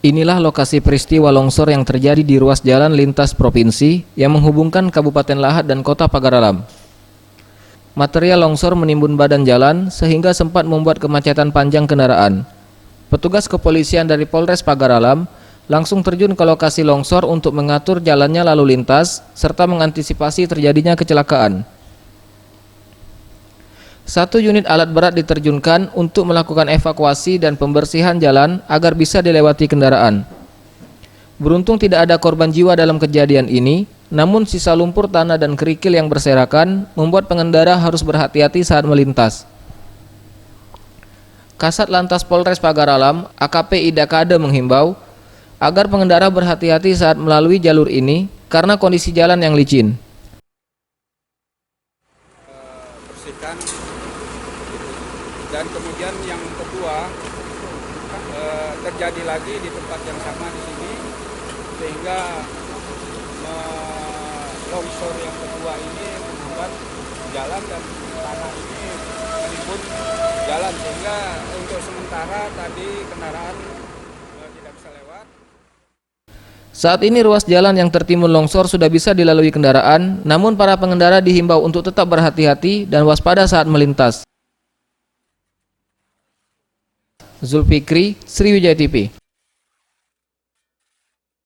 Inilah lokasi peristiwa longsor yang terjadi di ruas jalan lintas provinsi yang menghubungkan Kabupaten Lahat dan Kota Pagar Alam. Material longsor menimbun badan jalan sehingga sempat membuat kemacetan panjang kendaraan. Petugas kepolisian dari Polres Pagar Alam langsung terjun ke lokasi longsor untuk mengatur jalannya lalu lintas serta mengantisipasi terjadinya kecelakaan. 1 unit alat berat diterjunkan untuk melakukan evakuasi dan pembersihan jalan agar bisa dilewati kendaraan. Beruntung tidak ada korban jiwa dalam kejadian ini, namun sisa lumpur tanah dan kerikil yang berserakan membuat pengendara harus berhati-hati saat melintas. Kasat Lantas Polres Pagar Alam, AKP Ida Kade menghimbau agar pengendara berhati-hati saat melalui jalur ini karena kondisi jalan yang licin. Bersihkan. Dan kemudian yang kedua, terjadi lagi di tempat yang sama di sini, sehingga longsor yang kedua ini membuat jalan dan tanah ini menimbun jalan, sehingga untuk sementara tadi kendaraan tidak bisa lewat. Saat ini ruas jalan yang tertimbun longsor sudah bisa dilalui kendaraan, namun para pengendara dihimbau untuk tetap berhati-hati dan waspada saat melintas. Zulfikri, Sriwijaya TV.